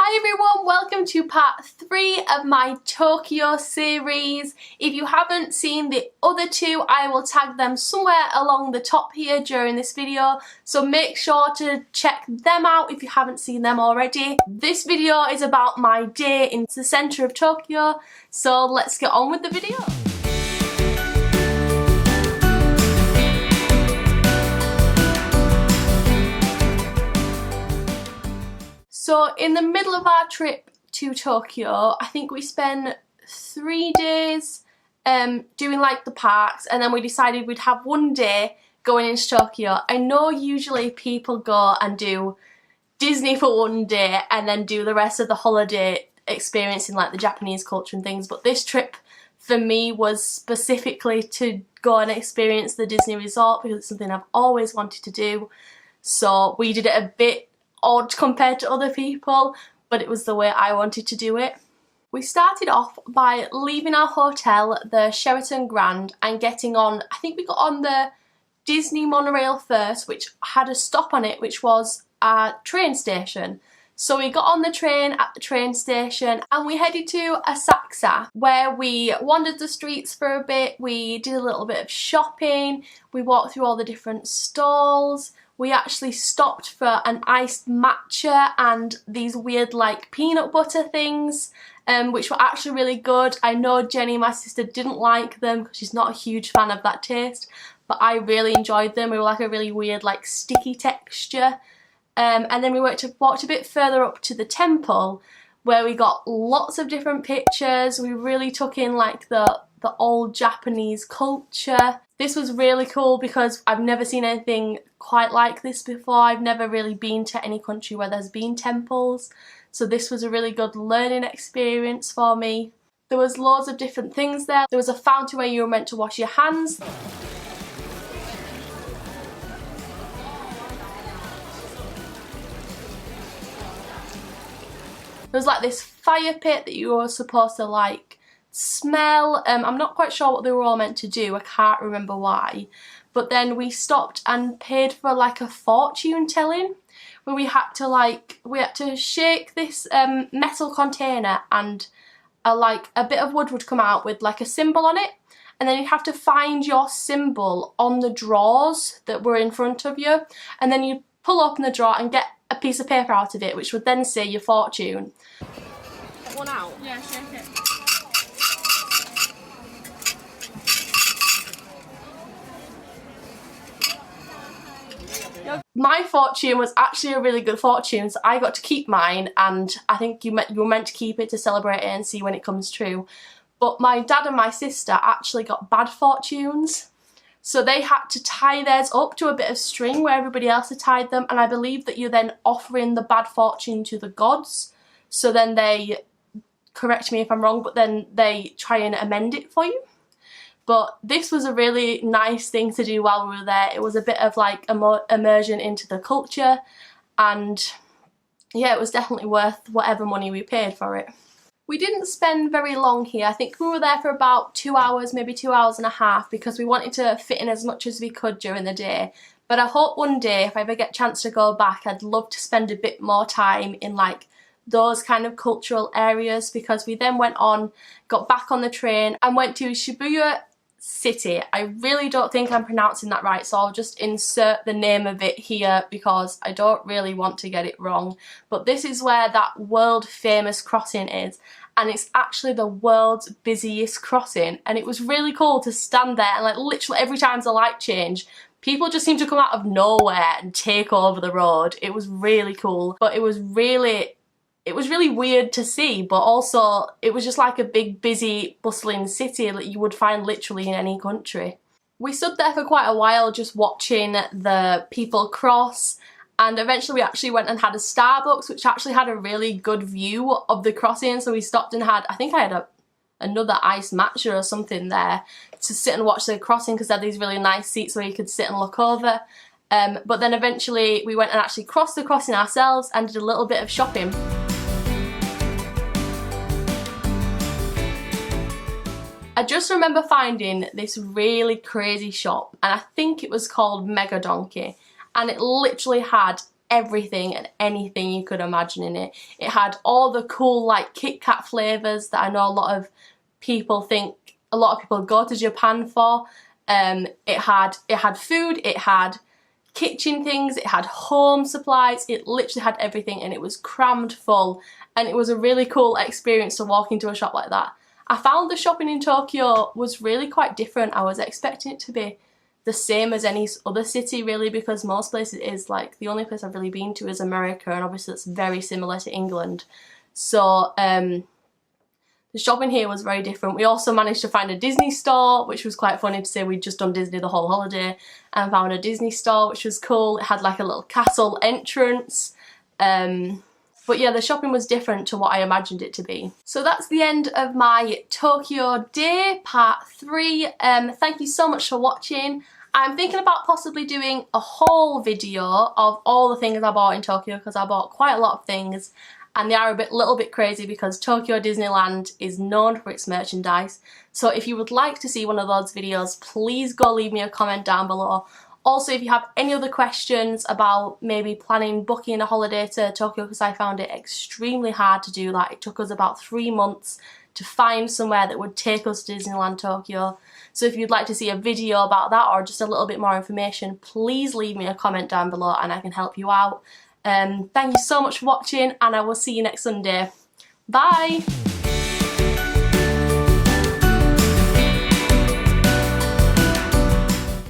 Hi everyone, welcome to part 3 of my Tokyo series. If you haven't seen the other two, I will tag them somewhere along the top here during this video, so make sure to check them out if you haven't seen them already. This video is about my day in the centre of Tokyo, so let's get on with the video. So in the middle of our trip to Tokyo, I think we spent 3 days doing like the parks, and then we decided we'd have one day going into Tokyo. I know usually people go and do Disney for one day and then do the rest of the holiday experiencing like the Japanese culture and things, but this trip for me was specifically to go and experience the Disney resort because it's something I've always wanted to do. So we did it a bit odd compared to other people, but it was the way I wanted to do it. We started off by leaving our hotel, the Sheraton Grand, and getting on, I think we got on the Disney monorail first, which had a stop on it, which was a train station. So we got on the train at the train station and we headed to Asakusa, where we wandered the streets for a bit. We did a little bit of shopping, we walked through all the different stalls. We actually stopped for an iced matcha and these weird like peanut butter things, which were actually really good. I know Jenny, my sister, didn't like them because she's not a huge fan of that taste, but I really enjoyed them. They were like a really weird like sticky texture. And then we walked a bit further up to the temple, where we got lots of different pictures. We really took in like the old Japanese culture. This was really cool because I've never seen anything quite like this before. I've never really been to any country where there's been temples, so this was a really good learning experience for me. There was loads of different things there. There was a fountain where you were meant to wash your hands. There was like this fire pit that you were supposed to like smell. I'm not quite sure what they were all meant to do, I can't remember why. But then we stopped and paid for like a fortune telling, where we had to shake this metal container and a bit of wood would come out with like a symbol on it, and then you'd have to find your symbol on the drawers that were in front of you, and then you'd pull open the drawer and get a piece of paper out of it which would then say your fortune. Get one out? Yeah, shake it. My fortune was actually a really good fortune, so I got to keep mine, and I think you were meant to keep it to celebrate it and see when it comes true. But my dad and my sister actually got bad fortunes, so they had to tie theirs up to a bit of string where everybody else had tied them, and I believe that you're then offering the bad fortune to the gods, so then they, correct me if I'm wrong, but then they try and amend it for you. But this was a really nice thing to do while we were there. It was a bit of like immersion into the culture, and yeah, it was definitely worth whatever money we paid for it. We didn't spend very long here. I think we were there for about 2 hours, maybe 2 hours and a half, because we wanted to fit in as much as we could during the day. But I hope one day, if I ever get a chance to go back, I'd love to spend a bit more time in like those kind of cultural areas, because we then got back on the train and went to Shibuya City. I really don't think I'm pronouncing that right, so I'll just insert the name of it here because I don't really want to get it wrong. But this is where that world famous crossing is, and it's actually the world's busiest crossing, and it was really cool to stand there and like literally every time the light changed, people just seemed to come out of nowhere and take over the road. It was really cool, but it was really weird to see, but also it was just like a big busy bustling city that you would find literally in any country. We stood there for quite a while just watching the people cross, and eventually we actually went and had a Starbucks which actually had a really good view of the crossing, so we stopped and I think I had another iced matcha or something there to sit and watch the crossing, because they had these really nice seats where you could sit and look over. But then eventually we went and actually crossed the crossing ourselves and did a little bit of shopping. I just remember finding this really crazy shop, and I think it was called Mega Donkey, and it literally had everything and anything you could imagine in it. It had all the cool like Kit Kat flavours that I know a lot of people go to Japan for. It had food, it had kitchen things, it had home supplies, it literally had everything, and it was crammed full, and it was a really cool experience to walk into a shop like that. I found the shopping in Tokyo was really quite different. I was expecting it to be the same as any other city really, because most places is like, the only place I've really been to is America, and obviously it's very similar to England. So the shopping here was very different. We also managed to find a Disney store, which was quite funny to say. We'd just done Disney the whole holiday and found a Disney store, which was cool. It had like a little castle entrance. But yeah, the shopping was different to what I imagined it to be. So that's the end of my Tokyo day, part 3. Thank you so much for watching. I'm thinking about possibly doing a whole video of all the things I bought in Tokyo, because I bought quite a lot of things. And they are a little bit crazy because Tokyo Disneyland is known for its merchandise. So if you would like to see one of those videos, please go leave me a comment down below. Also, if you have any other questions about maybe booking a holiday to Tokyo, because I found it extremely hard to do that. It took us about 3 months to find somewhere that would take us to Disneyland Tokyo. So if you'd like to see a video about that or just a little bit more information, please leave me a comment down below and I can help you out. Thank you so much for watching, and I will see you next Sunday. Bye!